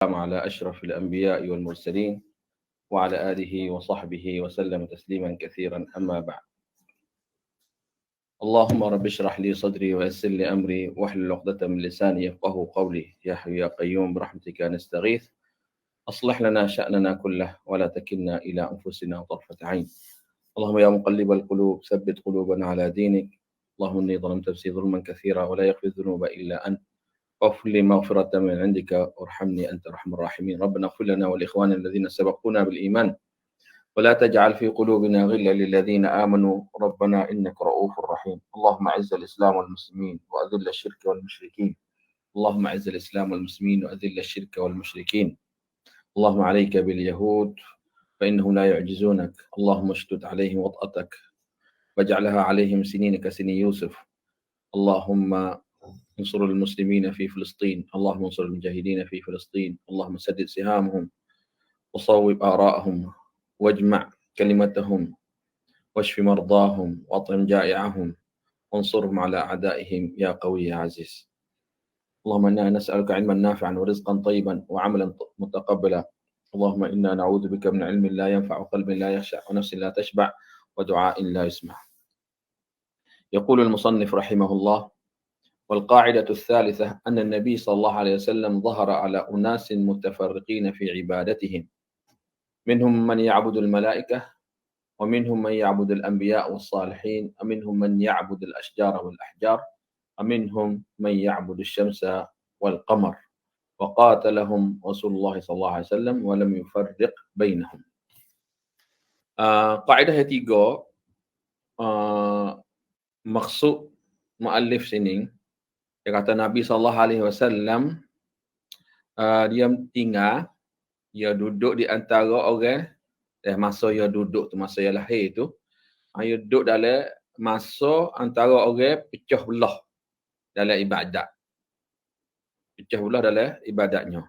على أشرف الأنبياء والمرسلين وعلى آله وصحبه وسلم تسليما كثيرا أما بعد. اللهم رب اشرح لي صدري ويسر لي أمري واحلل عقدة من لساني يفقه قولي. يا حي يا قيوم برحمتك نستغيث. أصلح لنا شأننا كله ولا تكلنا إلى أنفسنا طرفة عين. اللهم يا مقلب القلوب ثبت قلوبنا على دينك. اللهم إني ظلمت نفسي ظلما كثيرا ولا يغفر الذنوب إلا أنت واغفر لي مغفرة من عندك وارحمني أنت أرحم الراحمين. ربنا اغفر لنا ولإخواننا الذين سبقونا بالإيمان ولا تجعل في قلوبنا غلا للذين آمنوا ربنا إنك رؤوف رحيم. اللهم أعز الإسلام والمسلمين وأذل الشرك والمشركين. اللهم أعز الإسلام والمسلمين وأذل الشرك والمشركين. اللهم عليك باليهود فإنهم لا يعجزونك. اللهم اشتد عليهم وطأتك واجعلها عليهم سنين كسن يوسف. اللهم انصر المسلمين في فلسطين. اللهم انصر المجاهدين في فلسطين. اللهم سدد سهامهم وصوب آراءهم واجمع كلمتهم واشف مرضاهم واطعم جائعهم وانصرهم على أعدائهم يا قوي يا عزيز. اللهم إنا نسألك علما نافعا ورزقا طيبا وعملا متقبلا. اللهم إنا نعوذ بك من علم لا ينفع وقلب لا يخشع ونفس لا تشبع ودعاء لا يسمع. يقول المصنف رحمه الله: والقاعدة الثالثة أن النبي صلى الله عليه وسلم ظهر على أناس متفرقين في عبادتهم، منهم من يعبد الملائكة ومنهم من يعبد الأنبياء والصالحين ومنهم من يعبد الأشجار والأحجار ومنهم من يعبد الشمس والقمر وقاتلهم رسول الله صلى الله عليه وسلم ولم يفرق بينهم. Kaedah yang tiga, maksud muallif sini, dia kata Nabi SAW dia tinggal, dia duduk di antara orang, masa dia duduk tu, masa dia lahir tu, dia duduk dalam masa antara orang pecah belah dalam ibadat. Pecah belah dalam ibadatnya.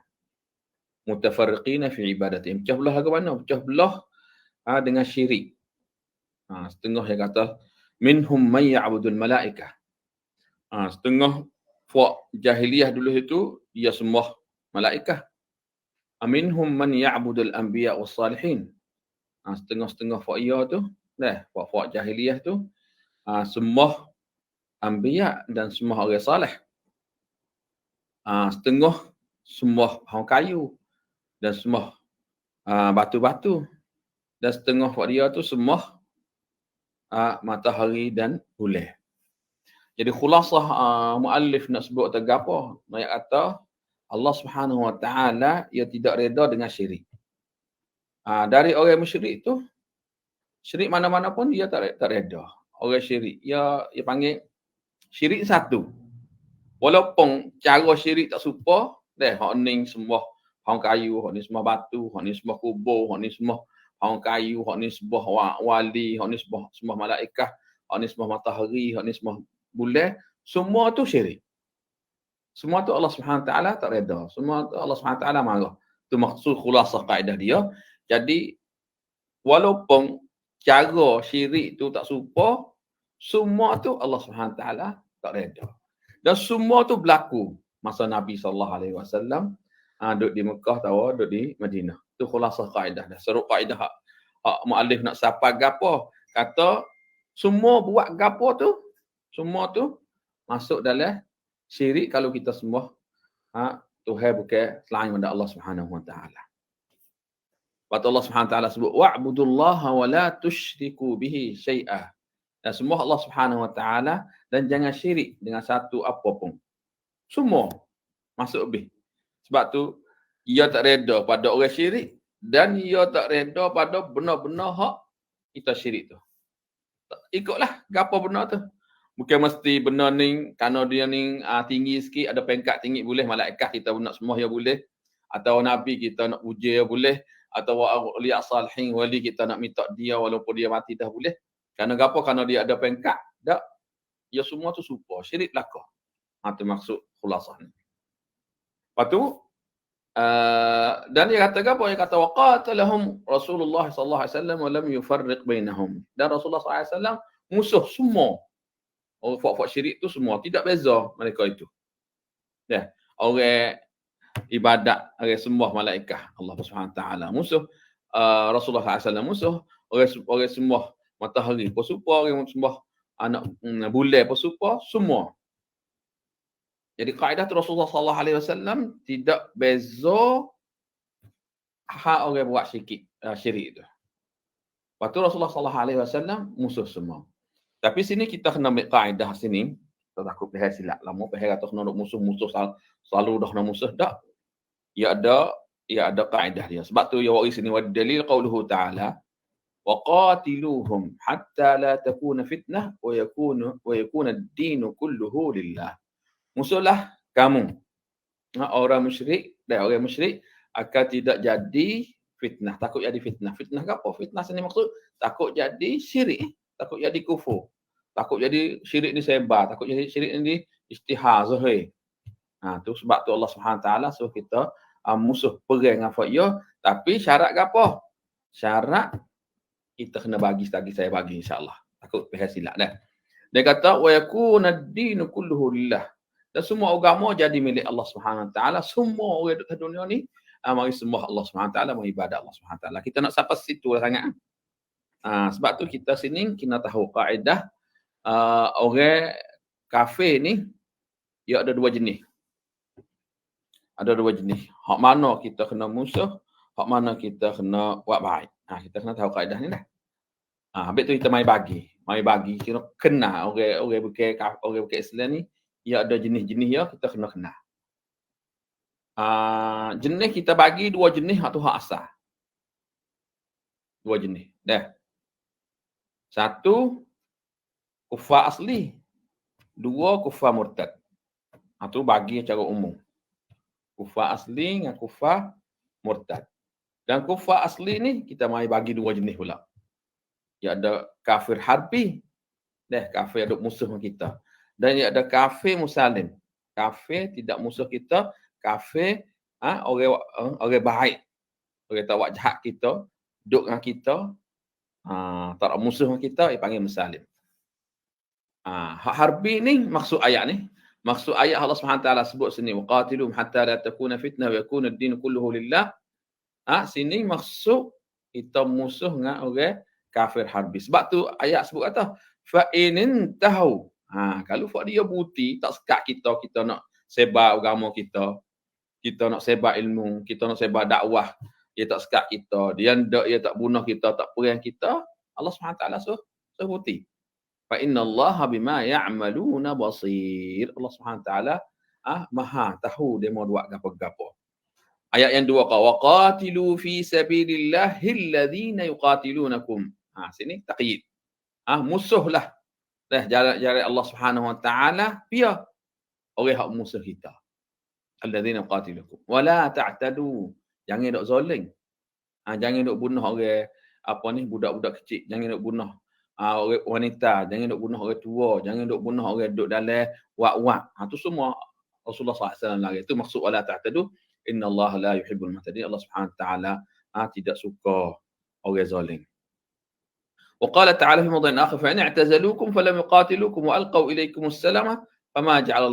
Mutafarriqina fi ibadatihim. Pecah belah ke mana? Pecah belah dengan syirik. Setengah yang kata minhum man ya'budul malaikah. Setengah fuak jahiliyah dulu itu dia sembah malaikah. Minhum man ya'budul anbiya was salihin. Setengah-setengah fuak ia tu, fuak jahiliyah tu sembah anbiya dan sembah orang salih. Setengah sembah hang kayu dan sembah batu-batu. Dan setengah fuak dia tu sembah matahari dan bulan. Jadi khulasah muallif nak sebut kata gapo? Nak kata Allah Subhanahu Wa Taala ia tidak reda dengan syirik. Dari orang musyrik tu, syirik mana-mana pun dia tak reda. Orang syirik, dia panggil syirik satu. Walaupun cara syirik tak serupa, hak ni sembah hang kayu, hak ni sembah batu, hak ni sembah kubur, hak ni sembah hang kayu, hak ni sembah wali, hak ni sembah malaikah, hak ni sembah matahari, hak ni sembah bulan, semua tu syirik. Semua tu Allah Subhanahu Taala tak reda. Semua tu Allah Subhanahu Taala marah. Tu maksud khulasah kaedah dia. Jadi walaupun cara syirik tu tak serupa, semua tu Allah Subhanahu Taala tak reda. Dan semua tu berlaku masa Nabi SAW duduk di Mekah atau duduk di Madinah. Itu khulasah kaedah dah. Seru kaedah hak muallif nak siapa gapo, kata semua buat gapo tu, semua tu masuk dalam syirik kalau kita sembah Tuhan bukan selain daripada Allah Subhanahu Wa Taala. Waktu Allah Subhanahu Wa Taala sebut wa'budullaha wa la tusyriku bihi syai'ah. Dan sembah Allah Subhanahu Wa Taala dan jangan syirik dengan satu apa pun. Semua masuk lebih. Sebab tu ia tak reda pada orang syirik dan ia tak reda pada benar-benar hak kita syirik tu. Ikutlah gapo benar tu. Bukan mesti benar ni kerana dia ni tinggi sikit, ada pangkat tinggi boleh, malaikat kita nak sembah ya boleh, atau nabi kita nak puja ya boleh, atau awliya salihin wali kita nak minta dia walaupun dia mati dah boleh. Kerana gapo? Kerana dia ada pangkat. Tak. Ya semua tu serupa. Syirik belaka. Itu maksud khulasah ni. Lepas tu, dan dia kata apa? Dia kata waqatalahum Rasulullah sallallahu alaihi wasallam wa lam yufarriq bainahum. Dan Rasulullah sallallahu alaihi wasallam musuh semua. Orang fuak-fuak syirik tu semua, tidak beza mereka itu. Orang ibadat orang sembah malaikat Allah Subhanahu taala musuh Rasulullah SAW musuh orang sembah matahari pun serupa, orang sembah anak bulan pun serupa, semua. Jadi kaedah Rasulullah SAW tidak beza hak orang buat syirik itu. Lepas tu Rasulullah SAW musuh semua. Tapi sini kita kena ambil kaedah sini. Kita takut pihak silap lama, pihak kata kena musuh-musuh selalu dah kena musuh. Tak. Ia ada kaedah dia. Sebab tu ya wari sini wa dalil qauluhu ta'ala wa qatiluhum hatta la takuna fitnah wa yakuna ad-din kulluhu lillah. Musuhlah kamu. Orang musyrik dan orang musyrik akan tidak jadi fitnah. Takut jadi fitnah. Fitnah ke apa? Fitnah sini maksud takut jadi syirik, takut jadi kufur. Takut jadi syirik ni sebar, takut jadi syirik ni istihar zahir. Tu sebab tu Allah Subhanahu taala suruh kita musuh perang dengan dia, tapi syarat ke apa? Syarat kita kena bagi selagi saya bagi insya-Allah. Takut pihak silap dah. Dia kata wa yakuna ad-din kulluhu lillah. Dan semua agama jadi milik Allah Subhanahu taala. Semua orang di dunia ni mari sembah Allah Subhanahu taala, mari ibadat Allah Subhanahu taala. Kita nak sampai situ lah sangat. Sebab tu kita sini kena tahu kaedah orang kafir ni dia ada dua jenis. Ada dua jenis. Hak mana kita kena musuh, hak mana kita kena buat baik. Kita kena tahu kaedah ni dah. Habis tu kita mari bagi. Mari bagi kena kenal orang bukan Islam ni, dia ada jenis-jenis dia kita kena kenal. Jenis kita bagi dua jenis hak tu hak asal. Dua jenis. Dah. Satu kufar asli. Dua kufar murtad. Tu bagi secara umum. Kufar asli dengan kufar murtad. Dan kufar asli ni kita mari bagi dua jenis pula. Dia ada kafir harbi. Kafir ada musuh kita. Dan dia ada kafir musalim. Kafir tidak musuh kita, kafir orang baik. Orang tak buat jahat kita, duduk dengan kita, tak ada musuh dengan kita, dia panggil musalim. Hak harbi ni maksud ayat ni. Maksud ayat Allah Subhanahu taala sebut sini waqatilum hatta la takuna fitnah wa yakuna ad-din kulluhu lillah. Sini maksud kita musuh dengan orang kafir harbi. Sebab tu ayat sebut kata fa in tahu. Kalau dia bukti tak sekat kita nak sebar agama kita nak sebar ilmu, kita nak sebar dakwah, dia tak sekat kita, dia tak bunuh kita, tak perang kita, Allah Subhanahu taala suruh bukti. Fa innallaha bima ya'maluna basir. Allah Subhanahu taala maha tahu dia mau buat gapo-gapo. Ayat yang dua wa qatilu fi sabilillahi alladhina yuqatilunakum. Sini taqyid. Musuhlah. Jarak Allah Subhanahu wa taala dia orang hak musuh kita. Alladhina yuqatilukum. Wala ta'tadu. Jangan dok zalim. Jangan dok bunuh orang budak-budak kecil, jangan dok bunuh orang wanita, jangan duk bunuh orang tua, jangan duk bunuh orang duk dalam wak-wak. Tu semua Rasulullah SAW lari. Itu maksud wala ta'tadu. Innallaha la yuhibbul mu'tadin. Allah Subhanahu taala tidak suka orang zalim. Wa qala ta'ala fi mawdhi'in akhar fa in i'tazalukum falam yuqatilukum wa alqaw ilaykum as-salama fama ja'ala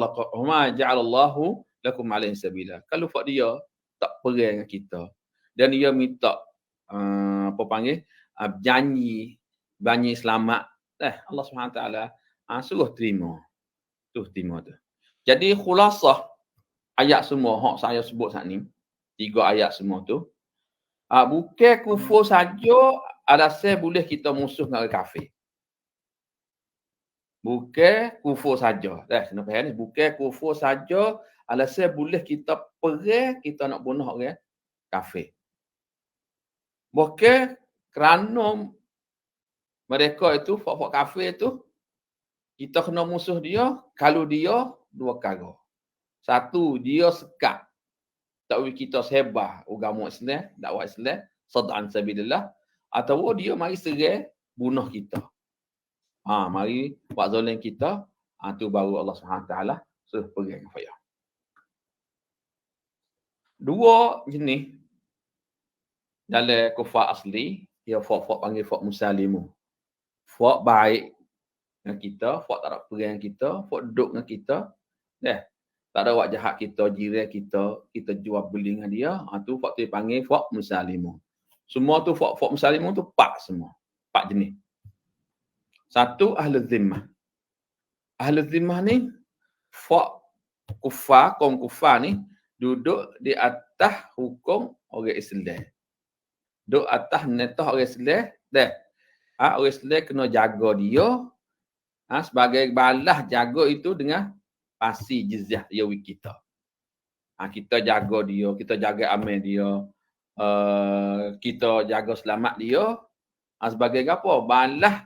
Allahu lakum 'alayhi sabila. Kalau dia tak perang dengan kita dan dia minta janji selamat, Allah SWT suruh terima. Terima tu. Jadi khulasah ayat semua hak saya sebut saat ni, 3 ayat semua tu, bukan kufur saja alasan boleh kita musuh dengan orang kafir. Bukan kufur saja. Kena faham ni, bukan kufur saja alasan boleh kita perang, kita nak bunuh orang kafir. Bukan kerana mereka itu, fak-fak kafir itu, kita kena musuh dia kalau dia 2 perkara. Satu, dia sekat. Tak boleh kita sebar agama Islam, dakwah Islam, sad'an sabilillah. Atau dia mari serang, bunuh kita. Mari buat zalim kita. Tu baru Allah SWT suruh perang dengan dia. 2 jenis dalam kufar asli, dia fak-fak panggil fak musalimu. Fak baik dengan kita, fak tak ada perang kita, fak duduk dengan kita. Tak ada wak jahat kita, jiran kita jual beli dengan dia, tu fak tu dipanggil fak musalimun. Semua tu fak musalimun tu 4 semua. 4 jenis. Satu ahli zimmah. Ahli zimmah ni fak kufar, kaum kufar ni duduk di atas hukum orang Islam. Duduk atas netah orang Islam, dah. Orang Islam kena jaga dia. Sebagai balas jaga itu dengan pasti jizyah dia kita. Kita jaga dia, kita jaga aman dia, kita jaga selamat dia. Sebagai apa? Balas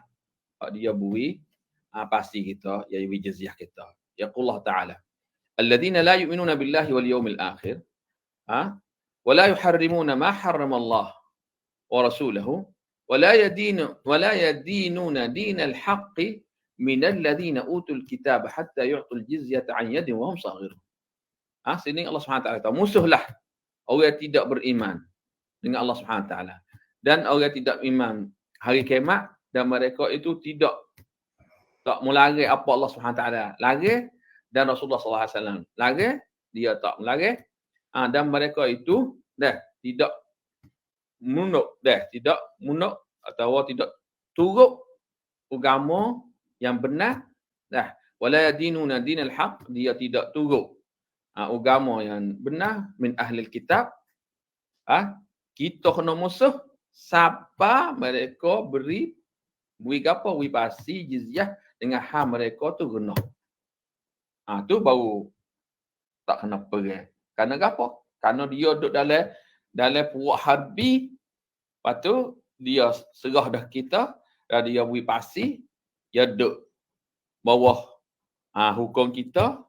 dia bui, pasti kita, ya jizyah kita. Ya Allah Ta'ala. Alladzina la yu'minuna billahi wal yawmil akhir. Wa la yuharrimuna ma harrama Allah wa rasuluhu. Wa la yadinuna dinal haqqi min alladhina utul kitab hatta yu'tul jizyata an yadin wa hum saghirun. Sini Allah SWT kata, musuhlah orang yang tidak beriman dengan Allah SWT. Dan orang yang tidak beriman hari kiamat, dan mereka itu tak melari apa Allah SWT lari, dan Rasulullah SAW lari, dia tak melari. Dan mereka itu tidak munuk atau tidak turut agama yang benar. Wala yadinuna dinal haq, dia tidak turut agama yang benar min ahli kitab. Kita kena musuh siapa mereka beri apa? Beri pasi jizyah dengan hal mereka tu guna. Tu baru tak kena perang. Kerana apa? Kerana dia duduk dalam puak harbi, lepas tu dia serah dah kita, dan dia beri pasi, dia duduk bawah hukum kita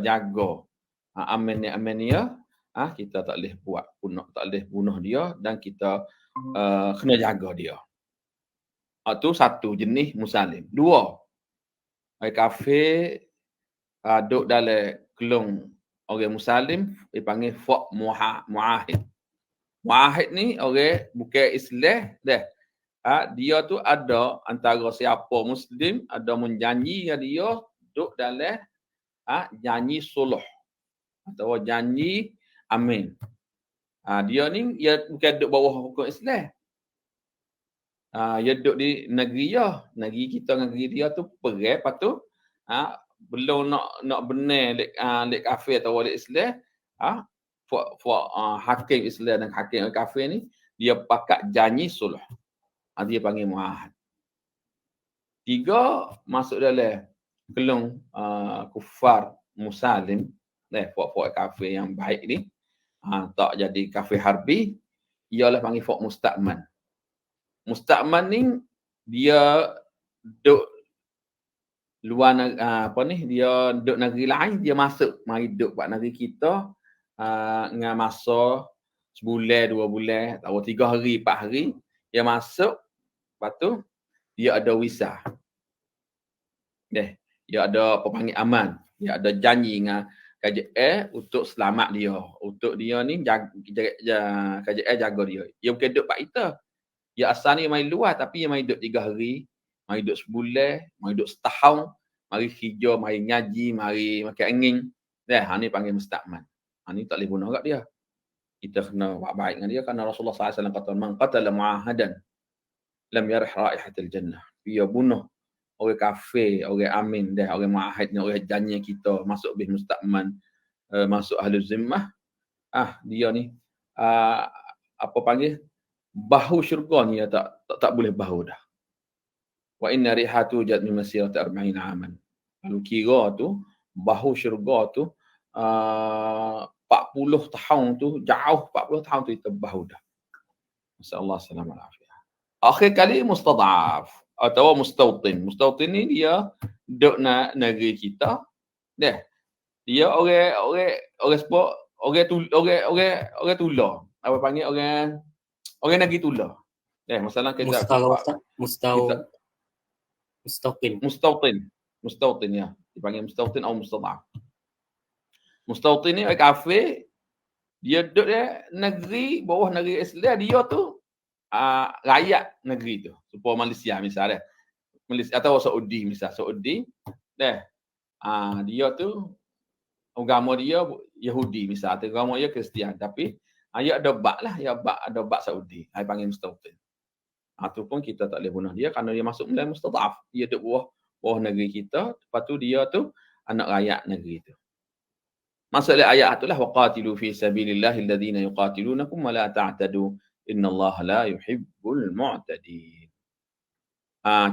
jaga aman dia, kita tak boleh buat punah, tak boleh bunuh dia, dan kita kena jaga dia. Itu satu jenis muslim. Dua, kafir duduk dalam kelong orang muslim, dipanggil fak muahid. Muahid ni orang bukan Islam dah. Dia tu ada antara siapa muslim ada menjanji dengan dia duduk dalam janji suluh atau janji amin. Dia ni dia bukan duduk bawah hukum Islam. Dia duduk di negeri dia. Negeri kita dengan negeri dia tu perang, lepas tu belum nak benar lek kafir atau lek Islam, hakim Islam dan hakim kafir ni dia pakat janji suluh. Dia panggil muahad. 3, masuk dalam kelong kufar muslim, puak-puak kafir yang baik ni, tak jadi kafir harbi, ialah panggil fak musta'man. Musta'man ni dia duduk luar dia duduk negeri lain, dia masuk mari duduk kat negeri kita dengan masa sebulan, 2 bulan, atau 3 hari, 4 hari, dia masuk, lepas tu dia ada visa. Dia ada apa panggil aman, dia ada janji dengan KJL untuk selamat dia. Untuk dia ni KJL jaga dia. Dia bukan duduk kat kita. Dia asal ni main luar, tapi dia main duduk 3 hari, mari duduk sebulan, mari duduk setahun, mari hijau, mari ngaji, mari makan angin. Ni panggil musta'man. Ni tak boleh bunuh kat dia. Kita kena buat baik dengan dia, kerana Rasulullah SAW kata, man qatala mu'ahadan lam yarih raihatul jannah. Dia bunuh orang kafir, orang amin, orang mu'ahad ni, orang janji kita, masuk bis musta'man, masuk ahli zimmah, dia ni apa panggil, bahu syurga ni tak boleh bahu dah. Wa inna rihatu jad min masirati 40 aman. Lalu kira tu bahu syurga tu 40 tahun tu jauh, 40 tahun tu kita bahu dah. Masyaallah, selamat afiat. Akhir kali mustadaf atau mustautin. Mustautin ni dia duduk negeri kita. Dia orang sebut orang tula. Apa panggil orang negeri tula. Masalah kita Mustautin ya. Dipanggil mustautin atau mustadaf. Mustautin ni orang kafir, dia duduk negeri bawah negeri Islam, dia tu rakyat negeri tu. Supaya Malaysia misalnya. Malaysia atau Saudi misal. Saudi. Dia tu agama dia Yahudi misal, atau agama dia Kristian, tapi dia ada bak lah, ada bak Saudi. Dia panggil mustautin. Itu pun kita tak boleh bunuh dia kerana dia masuk mulai mustadaf. Dia duduk bawah negeri kita, lepas tu dia tu anak rakyat negeri tu. Maksud ayat itulah waqatilu fi sabilillahi alladhina yuqatilunakum wa la ta'tadu innallaha la yuhibbul mu'tadin.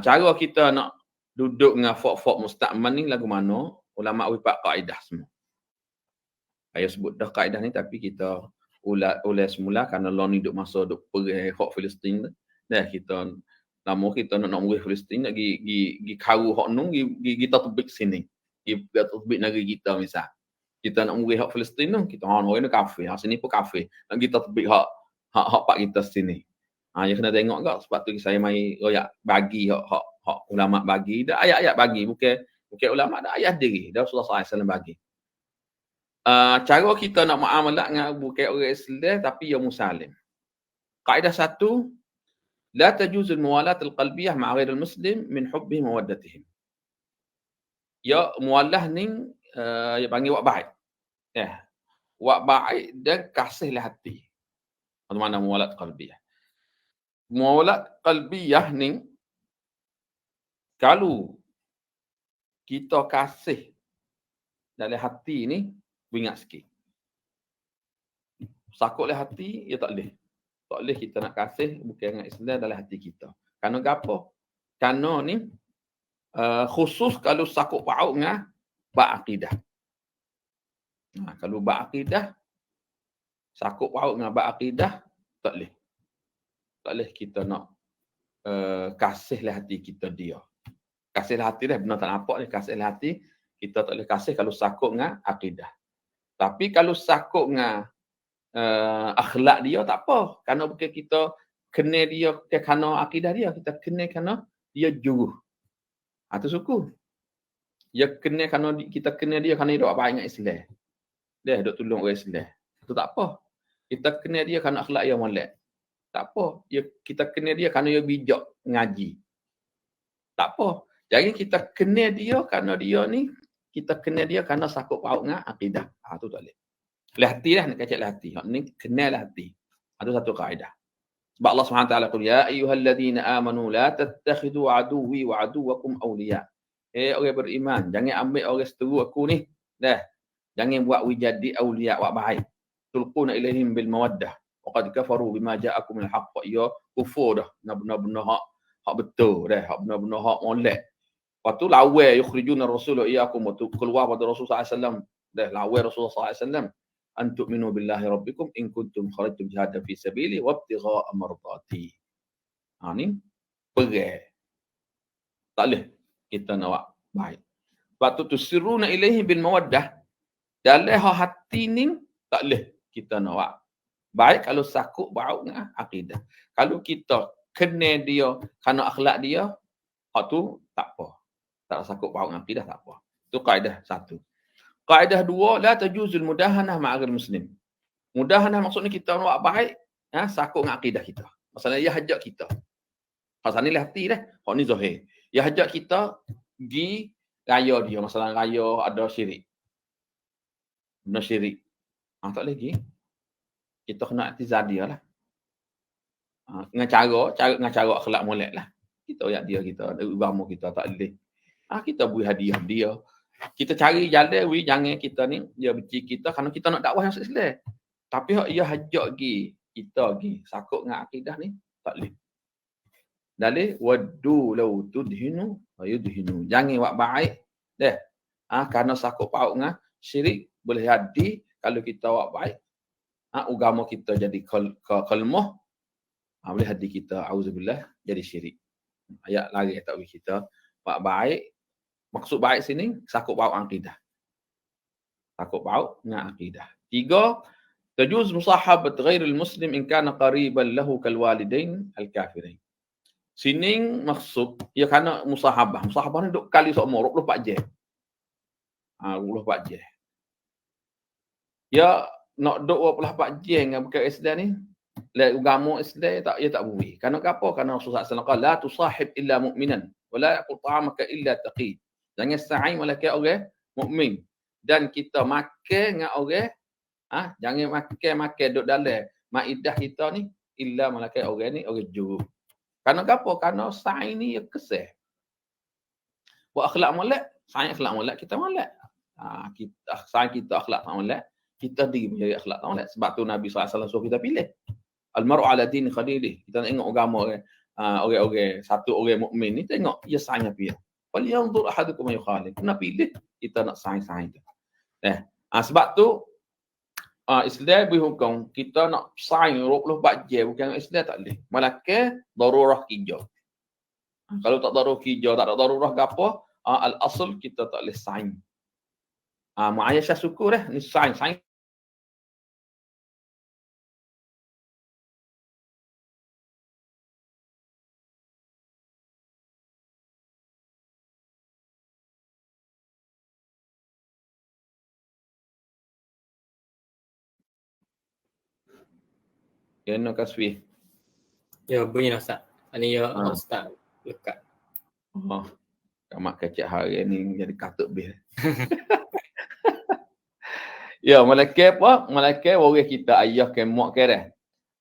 Cara kita nak duduk dengan fok-fok musta'man ni lagu mana? Ulama wipak kaedah semua. Saya sebut dah kaedah ni tapi kita ulas semula kerana Allah ni duduk masa duduk perih hak Palestin tu. Dah kita nama kita nak murih Palestin nak gi karu hak nun kita tebik sini. Kita tebik negeri kita misal. Kita nak murih hak Palestin tu, kita orang ni kafir. Sini pun kafir. Nak kita tebik hak pak kita sini. Ya kena tengok gak sebab tu saya mai royak bagi hak ulama bagi. Dah ayat-ayat bagi bukan ulama dah ayat diri. Dah Rasulullah SAW bagi. Cara kita nak muamalah dengan bukan orang Islam tapi yang muslim. Kaedah satu, la tajuzul muwalat al-qalbiyah ma'a ghairil muslim min hubbihim wa waddatihim. Ya mualah ni dia panggil wak baik. Wak baik dan kasihlah hati. Apa makna muwalat qalbiyah? Muwalat qalbiyah ni kalau kita kasih dalam hati ni ingat sikit. Sakutlah hati, ya tak boleh. Tak boleh kita nak kasih bukan dengan Islam dalam hati kita. Kerana gapo? Kerana ni khusus kalau sakut paut dengan bab akidah. Kalau bab akidah, sakut paut dengan bab akidah, tak boleh. Tak boleh kita nak kasihlah hati kita dia. Kasihlah hati dah benar tak nampak ni. Kasihlah hati, kita tak boleh kasih kalau sakut dengan akidah. Tapi kalau sakut dengan akhlak dia tak apa. Kerana bukan kita kena dia kerana akidah dia. Kita kena kerana dia juruh. Itu suku. Dia kena kerana kita kena dia kerana dia buat baik dengan Islam. Dia duk tolong orang Islam. Itu tak apa. Kita kena dia kerana akhlak yang molek. Tak apa. Kita kena dia kerana dia bijak ngaji. Tak apa. Jadi kita kena dia kerana dia ni kita kena dia kerana sakut paut dengan akidah. Itu tak boleh. Lah hati lah nak kacak lah hati. Hak ni kenalah hati. Itu satu kaedah. Sebab Allah SWT qul ya ayyuhalladzina amanu la tattakhidu aduwwi wa aduwwakum awliya. Orang beriman, jangan ambil orang seteru aku ni. Dah. Jangan buat wijadi awliya wak baik. Tulquna ilaihim bil mawaddah. Wa qad kafaru bima ja'akum minal haqq. Ya kufur dah. Benar-benar hak betul dah. Hak benar-benar hak molek. Lepas tu lawa yukhrijuna rasul iyyakum wa keluar pada Rasulullah SAW. Dah lawa Rasulullah SAW. Antum minu billahi rabbikum in kuntum kharajtum jihada fi sabili wa ibtigha'a mardati. Ni perang. Tak boleh kita nak buat baik. Sebab tu tusiruna ilaihi bil mawaddah. Dalam hati ni tak boleh kita nak buat baik kalau sakut baut dengan akidah. Kalau kita kena dia kerana akhlak dia, hak tu tak apa. Tak sakut baut dengan akidah tak apa. Itu kaedah satu. Kaedah dua, la tajuzul mudahanah ma'al muslim. Mudahanah maksudnya kita nak buat baik, sakut dengan akidah kita. Maksudnya dia hajak kita. Pasal ni hati dah. Hak ni zahir. Dia hajak kita pergi raya dia. Masalah raya ada syirik. Benda syirik. Tak boleh pergi. Kita kena i'tizar dia lah. Dengan cara akhlak molek lah. Kita ayat dia, kita agama kita tak boleh. Kita beri hadiah dia. Kita cari jalan, jangan kita ni, dia benci kita kerana kita nak dakwah yang Islam. Tapi dia hajak kita sakut dengan akidah ni, tak boleh. Dalil, waddu law tudhinu wa yudhinu. Jangan buat baik. Dah. Kerana sakut paut dengan syirik, boleh jadi kalau kita buat baik, agama kita jadi kalmah, boleh jadi kita, auzubillah, jadi syirik. Ayat lagi tak boleh kita buat baik. Maksud baik sini, sakut paut akidah. Sakut paut dengan akidah. 3, tajuz musahabat ghairil muslim in kana qariban lahu kal walidain al kafirin. Sini maksud, ia kerana musahabah. Musahabah ni duk kali seumur, 24 jam. 24 jam. Ya nak duk 24 jam dengan bukan Islam ni, agama Islam tak boleh. Kerana apa? Kerana Rasulullah SAW kata, la tusahib illa mu'minan, wa la yaqul ta'amaka illa taqi. Jangan sa'i malaikat orang mukmin. Dan kita makan dengan orang, jangan makan duduk dalam maidah kita ni, illa malakai orang ni, orang juruk. Karena apa? Karena sains ni ya kesih. Buat akhlak molek, sains akhlak molek, kita molek. Sains kita akhlak tak molek, kita diri menjadi akhlak tak molek. Sebab tu Nabi SAW suruh kita pilih. Al-mar'u ala dini khalilih. Kita tengok agama orang-orang, satu orang mukmin ni, tengok dia sains apa dia. Wal yanzur ahadukum ma yukhalif. Kena pilih kita nak sains-sains tu. Sebab tu Islam berhukum kita nak sains 24 jam, bukan Islam tak boleh. Malakah darurah hijau. Kalau tak darurah hijau, tak ada darurah ke apa, al-asl kita tak boleh sains. Mu'ayyashah syukur ni sains. Kena kasih. Ya, bunyi Ustaz. Ini ya Ustaz lekat. Kamak kecik hari ni jadi katuk bil. Ya, malaikat apa? Malaikat waris kita ayah ke mak ke dah.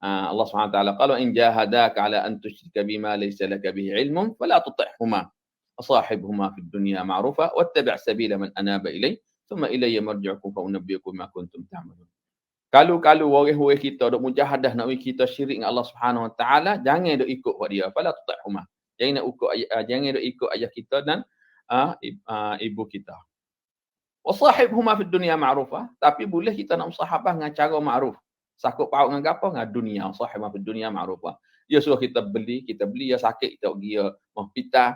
Allah SWT qala in jahadaka ala an tushrika bima laysa laka bihi ilmun fala tuti'huma wa sahibhuma fid dunya ma'rufa wattabi' sabila man anaba ilay thumma ilayya marji'ukum fa unabbi'ukum ma kuntum ta'malun. Kalau waris kita dok mujahadah nak kita syirik dengan Allah Subhanahu Wa Taala, jangan dok ikut buat dia. Fala tutahuma. Jangan dok ikut ayah kita dan ibu kita. Wa sahibhuma fid dunya ma'rufa, tapi boleh kita nak musahabah dengan cara ma'ruf. Sakut paut dengan apa? Dengan dunia. Sahibhuma fid dunya ma'rufa. Dia suruh kita beli, dia sakit kita pergi hospital.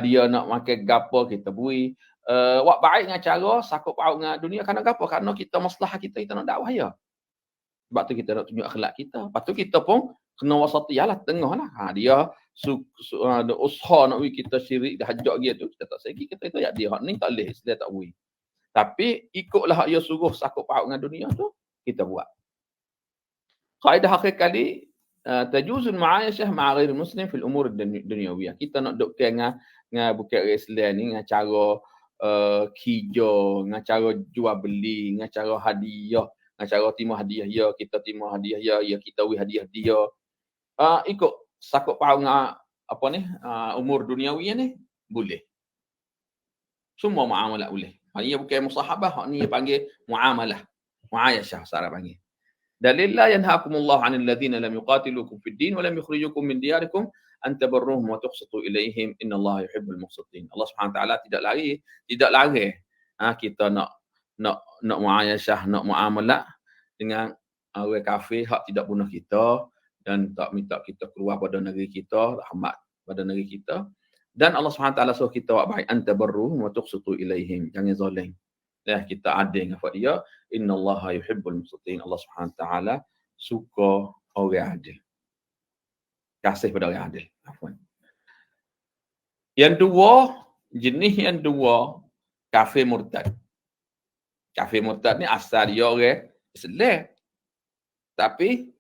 Dia nak makan gapo kita bui. Wak baik dengan cara sakut paut dengan dunia kerana apa? Kerana kita masalah kita nak dakwah ya. Sebab tu kita nak tunjuk akhlak kita. Lepas tu kita pun kena wasatiyah tengah lah. Dia ada usaha nak kita syirik dah hajak dia tu, kita tak segi, kita ya dia hak ni tak boleh, Islam tak bui. Tapi ikutlah dia suruh sakut paut dengan dunia tu, kita buat. Kaedah akhir kali tajuzul ma'ayyashah ma'a ghairi muslim fil umur dunyawiyah. Kita nak duk dengan bukan Islam ni dengan cara kijo, dengan cara jual beli, dengan cara hadiah, dengan cara terima hadiah ya, kita terima hadiah ya, kita beri hadiah dia. Ikut sakut paut dengan apa ni, umur duniawi ni boleh. Semua muamalah boleh. Ini bukan musahabah, ni panggil muamalah. Muayyashah cara panggil. Dalil la yanhaakumullahu 'anil ladzina lam yuqatilukum fid din wa lam yukhrijukum min diyarikum an tabarruhum wa tuqsitu ilaihim innallaha yuhibbul muqsitin. Allah Subhanahu Wa Taala tidak larang kita nak muayyashah, nak muamalah dengan orang kafir hak tidak bunuh kita dan tak minta kita keluar pada negeri kita, rahmat pada negeri kita. Dan Allah Subhanahu Wa Taala suruh kita buat baik, an tabarruhum wa tuqsitu ilaihim. Jangan zalim. Kita adil dengan dia. Innallaha yuhibbul muqsitin. Allah Subhanahu Wa Taala suka orang adil. Kasih pada orang adil. Yang dua, jenis yang dua, kafir murtad. Kafir murtad ni asal dia orang Islam. Tapi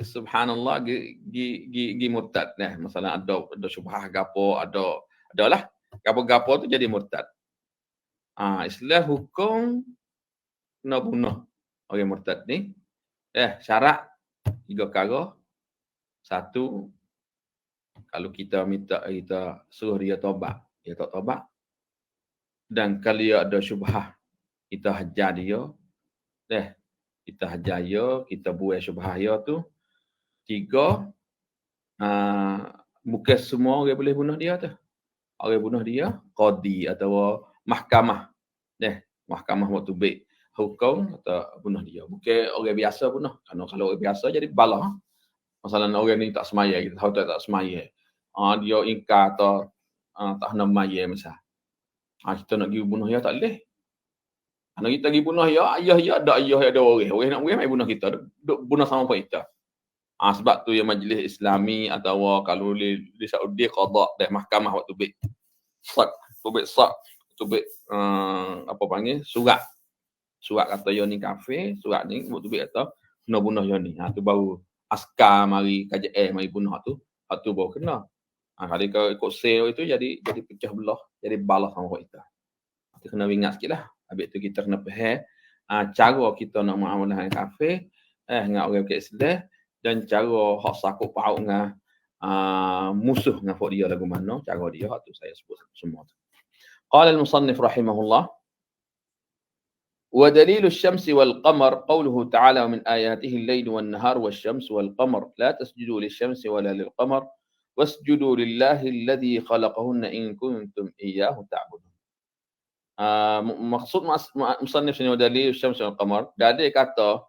subhanallah gi murtad. Masalah ada syubhah gapo, adalah gapo-gapo tu jadi murtad. Islam hukum kena bunuh orang murtad ni. Syarat 3 perkara. 1, kalau kita minta, kita suruh dia taubat, dia tak taubat. Dan kalau dia ada syubhah, kita hajar dia. Kita hajar dia, kita buai syubhah dia tu. 3, bukan semua orang boleh bunuh dia tu. Orang bunuh dia, qadi atau mahkamah. Mahkamah waktu baik hukum atau bunuh dia. Bukan orang biasa bunuh. Kalau orang biasa jadi bala. Masalah orang ni tak semaya, kita tahu tak semaya. Dia ingkar atau tak nak maya misal. Kita nak pergi bunuh dia tak boleh. Kalau kita pergi bunuh dia, ayah ada orang. Orang nak bunuh, mai bunuh kita. Duk bunuh sama pun kita. Sebab tu yang majlis Islami atau kalau di Saudi qada dah mahkamah waktu baik. Apa panggil? Surat kata dia ni kafir, surat ni waktu baik kata kena bunuh dia ni. Tu baru askar mari KJL mari bunuh tu. Tu baru kena. Kalau kau ikut sel itu jadi pecah belah, jadi balas sama kita. Kita kena ingat sikitlah. Habis tu kita kena faham cara kita nak muamalah dengan kafir, dengan orang Islam, dan cara hak sakut paut dengan musuh dengan dia lagu mana, cara dia hak tu saya sebut semua tu. Qala al-musannif rahimahullah ودليل الشمس والقمر قوله تعالى ومن آياته الليل والنهار والشمس والقمر لا تسجدوا للشمس ولا للقمر واسجدوا لله الذي خلقهن إن كنتم إياه تعبدون. Maksud musannif sini dalil syams wal qamar, dalil kata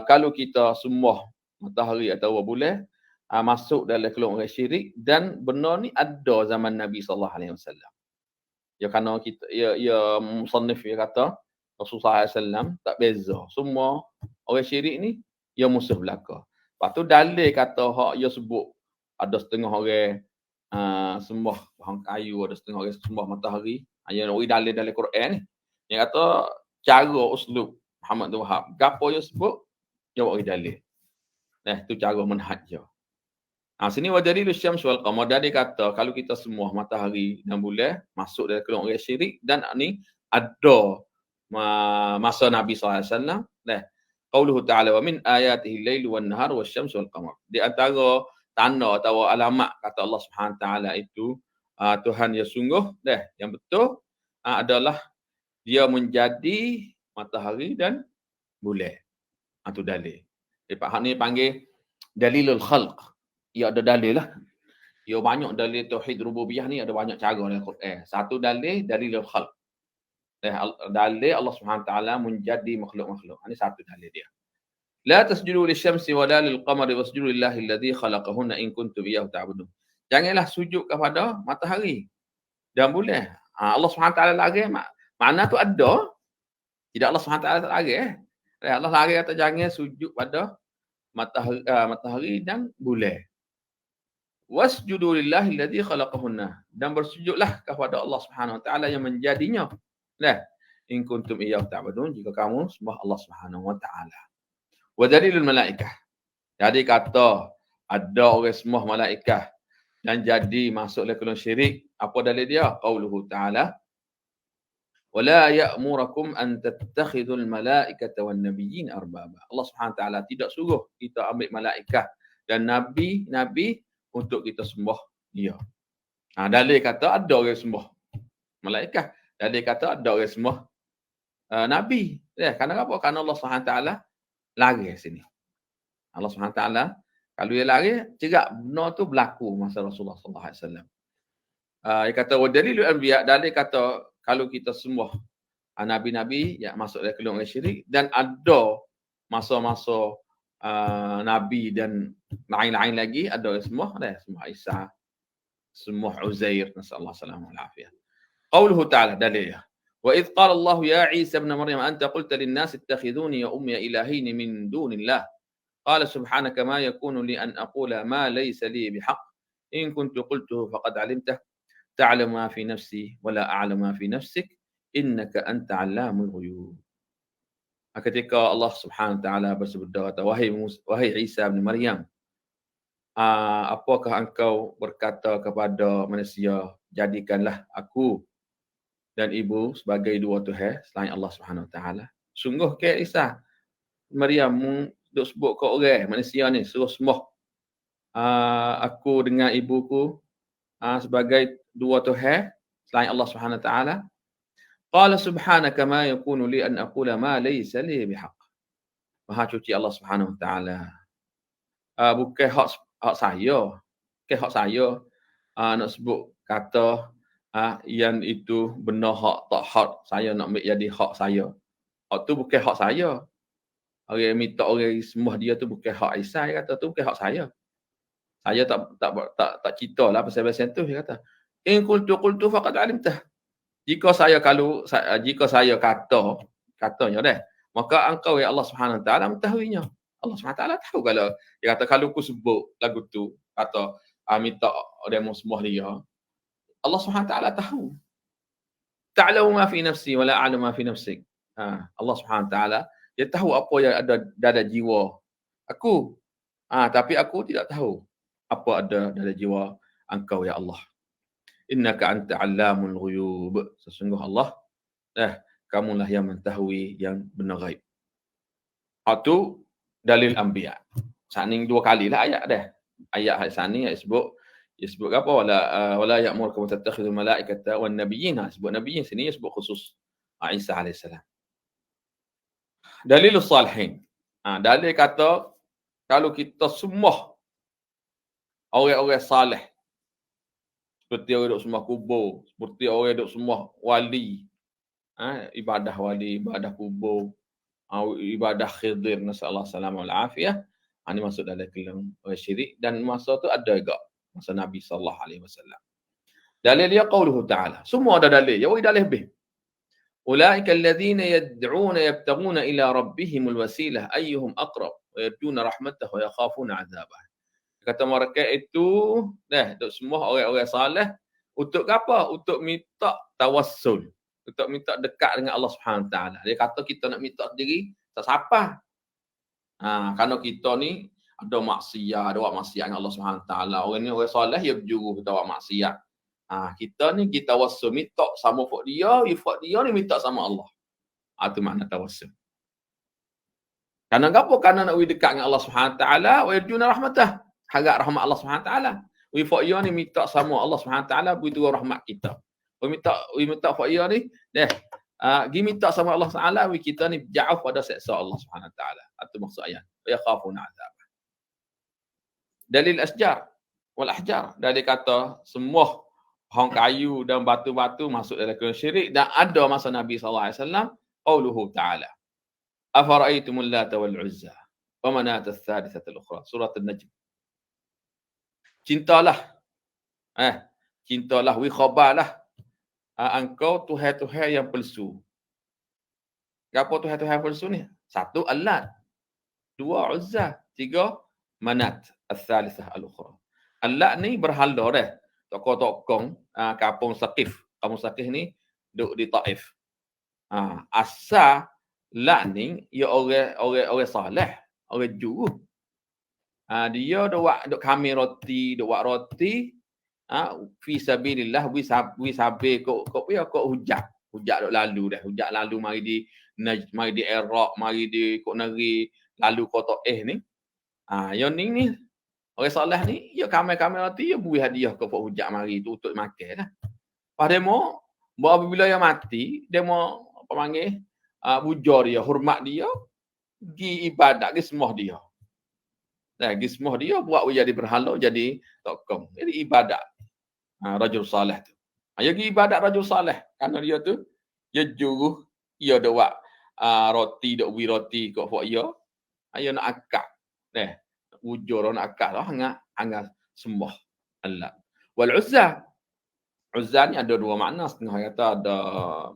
kalau kita sembah matahari atau bulan masuk dalam golongan syirik, dan benar ni ada zaman Nabi sallallahu alaihi wasallam. Ya kerana kita ya musannif dia kata Rasulullah SAW tak beza. Semua orang syirik ni, dia musuh belaka. Lepas tu dalil kata hak dia sebut ada setengah orang sembah bahan kayu, ada setengah orang sembah matahari. Yang nak dalil dalam Quran ni. Yang kata cara uslub Muhammad bin Wahab. Gapo dia sebut, dia buat dalil. Tu cara manhaj dia. Sini wa dalilus syams wal qamar. Dia kata kalau kita semua matahari dan bulan masuk dalam golongan orang syirik, dan ni ada masa Nabi SAW. Qauluhu ta'ala wa min ayatihi al-lail wan nahar wasyams wal qamar. Di antara tanda atau alamat kata Allah Subhanahu taala itu Tuhan yang sungguh yang betul adalah dia menjadi matahari dan bulan. Itu dalil. Hak ni panggil dalilul khalq. Ia ada dalil lah. Ia banyak dalil tauhid rububiyah ni, ada banyak cara dalam Quran. Satu dalilul khalq. Dalil Allah SWT menjadi makhluk-makhluk. Ini satu dalil dia. La tasjudu lisyamsi wa la lilqamari wasjudu lillahi alladhi khalaqahunna in kuntum iyyahu ta'budun. Janganlah sujud kepada matahari dan bulan. Allah SWT larang, makna tu ada. Tidak Allah SWT tak larang. Allah larang kata jangan sujud pada matahari dan bulan. Wasjudu lillahi alladhi khalaqahunna, dan bersujudlah kepada Allah Subhanahu wa taala yang menjadinya. In kuntum iyyahu ta'budun, jika kamu sembah Allah Subhanahu wa taala. Wa dalilul malaikah. Jadi kata ada orang sembah malaikah dan jadi masuk dalam golongan syirik. Apa dalil dia? Qauluhu ta'ala wa la ya'murukum an tattakhidul malaikata wan nabiyyin arbaba. Allah Subhanahu wa taala tidak suruh kita ambil malaikah dan nabi untuk kita sembah dia. Dalil kata ada orang sembah malaikah. Dalil kata ada orang sembah nabi. Kerana apa? Kerana Allah SWT larang sini. Allah SWT kalau dia larang, cerak benar tu berlaku masa Rasulullah SAW. Dia kata wa dalilul anbiya, dalil kata kalau kita sembah nabi-nabi yang masuk dalam golongan syirik, dan ada masa-masa nabi dan lain-lain lagi ada sembah Isa, sembah Uzair, nasallahu alaihi wasallam. قوله تعالى دليل وإذ قال الله يا عيسى ابن مريم أنت قلت للناس اتخذوني وأمي إلهين من دون الله قال سبحانك ما يكون لي أن أقول ما ليس لي بحق إن كنت قلته فقد علمته تعلم ما في نفسي ولا أعلم ما في نفسك إنك أنت علام الغيوب. Ketika Allah Subhanahu wa taala bersabda, wahai Isa bin Maryam, apakah engkau berkata kepada manusia, jadikanlah aku dan ibu sebagai dua Tuhan selain Allah Subhanahu Wa Taala. Sungguh ke Isa, Maryam duk sebut ke orang manusia ni suruh sembah aku dengan ibuku sebagai dua Tuhan selain Allah Subhanahu Wa Taala. Qala subhanaka ma yakunu li an aqula ma laysa li bihaq. Maha suci Allah Subhanahu Wa Taala. Bukan hak saya. Bukan hak saya nak sebut kata yang itu benar hak tak hak saya nak ambil jadi hak saya. Hak tu bukan hak saya. Orang minta orang sembah dia tu bukan hak Isa, dia kata tu bukan hak saya. Saya tak ceritalah pasal tu, dia kata. In qultu faqad alimtah. Jika saya katanya dah, maka engkau ya Allah Subhanahu Wa Taala mengetahuinya. Allah Subhanahu Wa Taala tahu kalau dia kata kalau aku sebut lagu tu kata minta orang sembah dia, Allah Subhanahu Wa Taala tahu. Ta'lamu ma fi nafsi wa la a'lamu ma fi nafsik. Allah Subhanahu Wa Taala dia tahu apa yang ada dalam jiwa aku. Tapi aku tidak tahu apa ada dalam jiwa engkau ya Allah. Innaka anta 'allamul ghuyub. Sesungguh Allah kamulah yang mengetahui yang benar ghaib. Itu dalil anbiya. Saning 2 kalilah ayat dah. Ayat sani ayat sebut apa wala ya'murukum tattakhidul malaikata wan nabiyyin. Sebut nabiyyin sini sebut khusus Isa alaihissalam. Dalilus salihin. Dalil kata kalau kita semua orang-orang saleh seperti orang duk sembah kubur, seperti orang duk sembah wali, ibadah wali, ibadah kubur, ibadah khidir, nasallahu salamah wal afiyah. Ini masuk dalam kalangan syirik dan masa tu ada juga masa Nabi sallallahu alaihi wasallam. Dalil dia qauluhu ta'ala. Semua ada dalil. Ya dalil lebih. Ulaika alladhina yad'una yabtaguna ila rabbihimul wasilah ayyuhum aqrab wa yarjuna rahmatahu wa yakhafuna 'adzabah. Kata mereka itu duk semua orang-orang saleh untuk apa? Untuk minta tawassul, untuk minta dekat dengan Allah Subhanahu taala. Dia kata kita nak minta sendiri tak siapa. Kerana kita ni ada maksiat, ada buat maksiat dengan Allah Subhanahu taala. Orang ni orang soleh dia berjuru kita buat maksiat. Kita ni kita tawassul minta sama fak dia ni minta sama Allah. Itu makna tawassul. Karena apa? Karena nak dekat dengan Allah Subhanahu taala wa yarjuna rahmatah. Harap rahmat Allah Subhanahu taala. We fak dia ni minta sama Allah Subhanahu taala begitu rahmat kita. We minta fak dia ni minta sama Allah Taala, kita ni jauh pada seksa Allah Subhanahu taala. Itu maksud ayat. Ya khafuna azab. Dalil asjar wal ahjar. Dalil kata semua hang kayu dan batu-batu masuk dalam kalangan syirik dan ada masa Nabi sallallahu alaihi wasallam qauluhu ta'ala. Afara'aytumul lata wal uzza wa manat ats-tsalitsata al-ukhra. Surah An-Najm. Cintalah. Cintalah wi khabalah. Engkau Tuhan-Tuhan yang palsu. Apa Tuhan-Tuhan yang palsu ni? 1 Al-Lat, 2 Uzza, 3 Manat, ats-tsalitsah al-ukhra. Al-Lat ni berhala dah. Tokoh-tokoh kampung Saqif. Kampung Saqif ni duduk di Taif. Asal Lat ni ia orang saleh, orang juru. Dia duk kami roti, duk buat roti. Fi sabilillah wi sabe kok hujat duk lalu dah. Hujat lalu mari di Iraq, mari di kok negeri lalu kota ni. Yang ni orang soleh ni ya kami roti ya bui hadiah ke pak hujat mari tu untuk makan dah. Pas demo apabila dia mati, demo apa panggil bujar dia, hormat dia, gi ibadat gi sembah dia. Gi sembah dia buat jadi berhala, jadi tokom. Jadi ibadat. Rajul saleh tu. Dia pergi ibadat rajul saleh. Kerana dia tu, dia juru, dia ada buat roti, duk bui roti kat fok dia. Dia nak akak. Wujur nak akak lah. Hangat sembah Allah. Wal Uzza. Uzza ni ada 2 makna. Setengah kata ada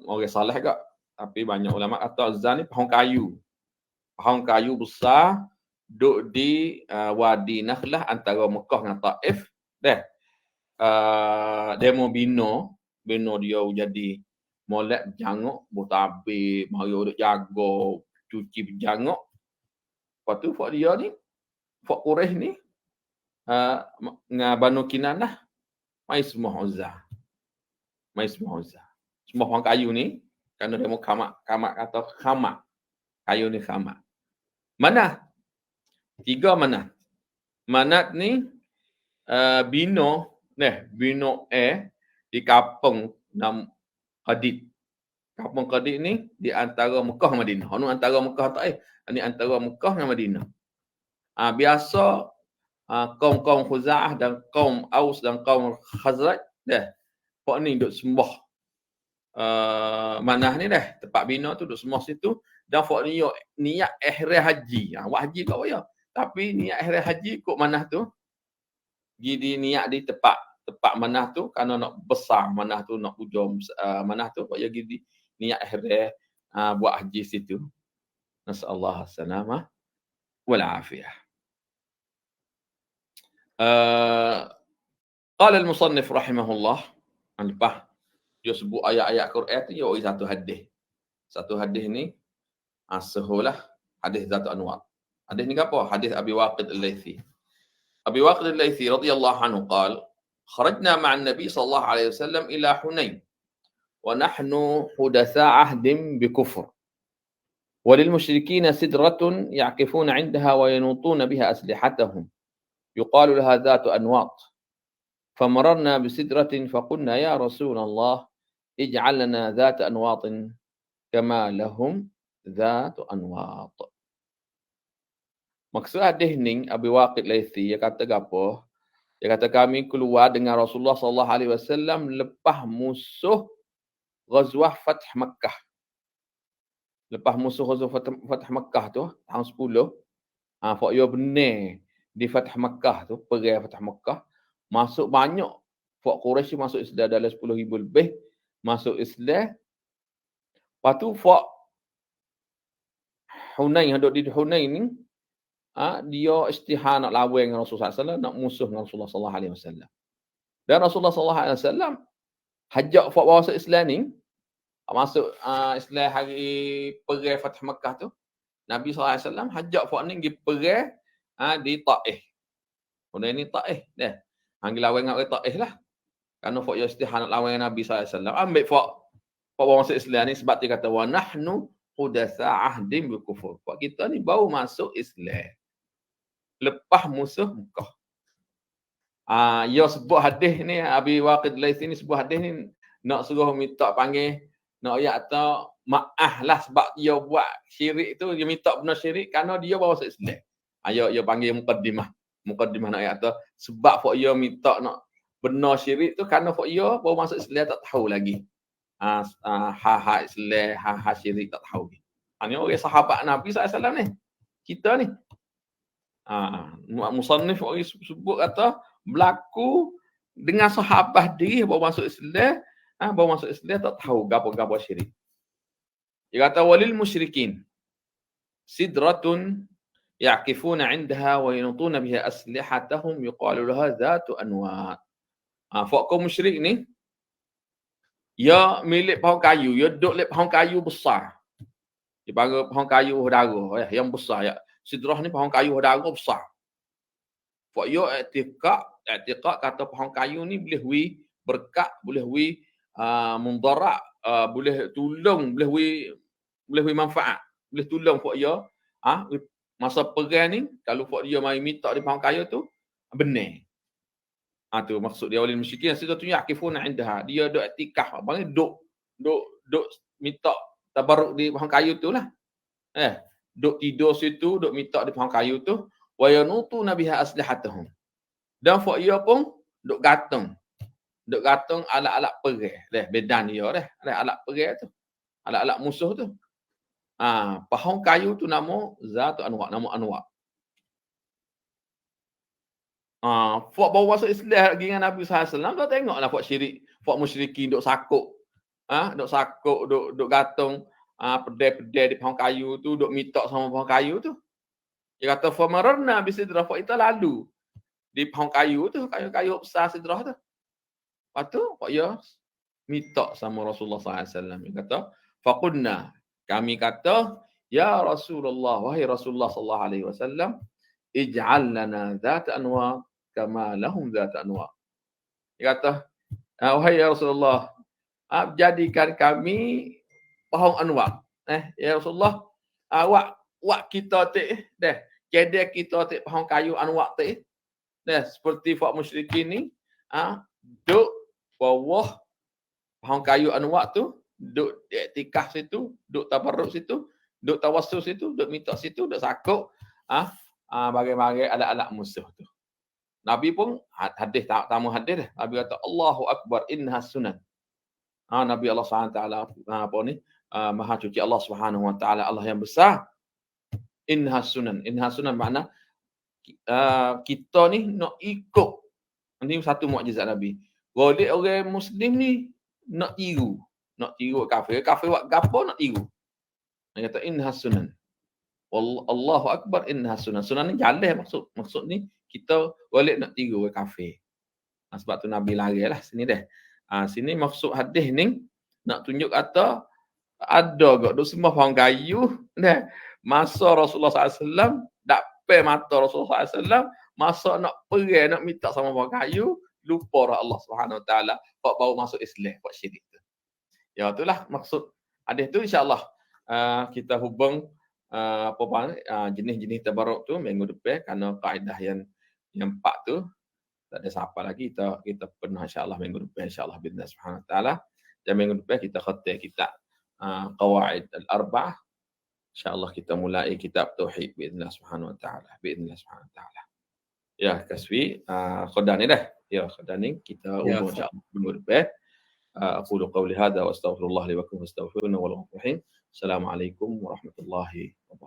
orang saleh ke. Tapi banyak ulama kata Uzza ni pohon kayu. Pohon kayu besar. Duk di Wadi Nakhlah antara Mekah dengan Taif. Demo bino dia jadi molek berjanguk, botabe, mari duk jaga, cuci berjanguk. Lepas tu fak dia ni, fak Quraisy ni dengan Banu Kinanah mai semua Uzza. Semua orang kayu ni kerana demo kamak kata khamak. Kayu ni khamak. Mana? 3 mana? Manat ni bino di kampung nam Qadid. Kampung Qadid ni di antara Mekah Madinah. Anu antara Mekah Taif, ni antara Mekah dengan Madinah. Biasa kaum Khuza'ah dan kaum Aus dan kaum Khazraj pak ni duk sembah manah ni tempat bina tu duk sembah situ dan pak ni niat ihram haji. Buat haji kat waya. Tapi niat ihram haji kok manah tu di niat di tempat manah tu kerana nak besar manah tu, nak hujung manah tu kok jadi niat ihram buat haji situ. Nasallahu salamah wal afiyah. Qala al-musannif rahimahullah, lepas dia sebut ayat-ayat Quran tu dia bagi satu hadis. Satu hadis ni sehulah hadis Zat Anwar. Hadis ni apa? Hadis Abi Waqid Al-Laythi. Abi Waqid Al-Laythi radhiyallahu anhu qala kharajna ma'a an-nabi sallallahu alaihi wasallam ila Hunain wa nahnu hudatsa ahdin bi kufr. وللمشركين سدرة يعكفون عندها وينوطون بها أسلحتهم يقال لها ذات أنواط فمررنا بسدرة فقلنا يا رسول الله اجعل لنا ذات أنواط كما لهم ذات أنواط. Maksud hadis ni Abi Waqid Laitsi dia kata gapo? Dia kata kami keluar dengan Rasulullah sallallahu alaihi wasallam lepas musuh Ghazwah Fath Makkah. Lepas musuh Ghazwah Fath Makkah tu tahun 10, fak yo benar di Fath Makkah tu, perang Fath Makkah, masuk banyak fak Quraisy masuk Islam dalam 10,000 lebih masuk Islam. Lepas tu fak Hunain, duduk di Hunain ni, dia istihar nak lawan dengan Rasulullah SAW, nak musuh dengan Rasulullah SAW. Dan Rasulullah SAW hajak fak masuk Islam ni, masuk Islam hari perang Fath Makkah tu, Nabi SAW hajak fak ni pergi perang di Taif. Hunain ni Taif dah. Hang lawan dengan orang Taif lah. Kerana fak dia istihar nak lawan dengan Nabi SAW. Ambil fak masuk Islam ni sebab dia kata wa nahnu hudatsa ahdin bil kufur. Fak kita ni baru masuk Islam lepas musuh Mekah. Ya sebut hadis ni Abi Waqid Laitsi ni sebut hadis ni nak suruh minta panggil nak ayat atau maaf lah sebab dia buat syirik tu, dia minta benar syirik kerana dia baru masuk Islam. Dia panggil muqaddimah nak ayat atau sebab fak dia minta nak benar syirik tu kerana fak dia baru masuk Islam tak tahu lagi. Ha Islam, ha syirik tak tahu. Ni orang sahabat Nabi SAW ni. Kita ni. Musannif orang sebut kata berlaku dengan sahabat diri baru masuk Islam, baru masuk Islam tak tahu gapo-gapo syirik. Dia kata walil musyrikin sidratun ya'kifuna 'indaha wa yanutuna biha aslihatahum yuqalu laha zatu anwat. Fak kaum musyrik ni dia milik pohon kayu, dia duduk lek pohon kayu besar. Dia panggil pohon kayu hodara yang besar ya. Sidrah ni pohon kayu hodara besar. Fak yo i'tiqad kata pohon kayu ni boleh wi berkat, boleh wi mudarat, boleh tolong, boleh wi manfaat, boleh tolong fak yo masa perang ni kalau fak dia mai minta di pohon kayu tu benar. Tu maksud dia oleh musyrikin sidratu yaqifuna indaha. Dia duk i'tikaf, panggil duk minta tabarruk di pohon kayu tu lah. Duk tidur situ, duk minta di pohon kayu tu, wa yanutuna biha aslihatahum. Dan fak dia pun duk gantung alat-alat perang. Bedan dia alat perang tu. Alat-alat musuh tu. Pohon kayu tu nama Zatu Anwar, nama Anwar. Fak baru masuk Islam lagi dengan Nabi SAW, kau tengoklah fak syirik, fak musyrikin duk sakuk. Duk gantung pedai-pedai di pohon kayu tu, duk minta sama pohon kayu tu. Dia kata famararna bisidrah, fak kita lalu di pohon kayu tu, kayu-kayu besar sidrah tu. Lepas tu fak dia minta sama Rasulullah SAW. Dia kata faqulna, kami kata ya Rasulullah, wahai Rasulullah sallallahu alaihi wasallam, ij'al lana zat anwar kama lahum zat anwar. Dia kata wahai ya Rasulullah, jadikan kami pohon anwar. Ya Rasulullah, wak kita kedai kita pohon kayu anwar seperti fak musyrikin ni, duk bawah pohon kayu anwar tu, duk i'tikaf situ, duk tabarruk situ, duk tawassul situ, duk minta situ, duk sakuk bagai-bagai alat-alat musuh tu. Nabi pun hadis tamu hadis Nabi kata Allahu akbar inna sunan. Nabi Allah SWT Maha Suci Allah Subhanahu Wa Taala, Allah yang besar. Inna sunan makna kita ni nak ikut. Ini satu mukjizat Nabi. Golek orang Muslim ni nak tiru kafir buat gapo nak tiru. Dia kata inna sunan. Allahu akbar inna sunan. Sunan ni jalan maksud ni kita golek nak tiru orang kafir. Sebab tu Nabi lari lah sini dah. Sini maksud hadis ni nak tunjuk kata ada gak duk sembah pohon kayu dah. Masa Rasulullah SAW dapat mata Rasulullah SAW, masa nak perang nak minta sama pohon kayu, lupa dah Allah Subhanahu Wa Taala, baru masuk Islam buat syirik tu. Ya itulah maksud hadis tu, insya-Allah kita hubung jenis-jenis tabarruk tu minggu depan, kerana kaedah yang 4 tu tak ada siapa lagi, kita pernah insya-Allah minggu depan, insya-Allah bismillah subhanahu wa taala. Dan minggu depan kita khatam kitab Qawaid al-Arba'ah. Insya-Allah kita mulai kitab tauhid bismillah subhanahu wa taala. Bismillah subhanahu wa taala. Ya, Kasfi, khadan ni dah. Ya, khadan ni kita Ya, hubung insya-Allah minggu depan. أقول قولي هذا وأستغفر الله لي ولكم فاستغفروه إنه هو الغفور الرحيم. السلام عليكم ورحمة الله وبركاته.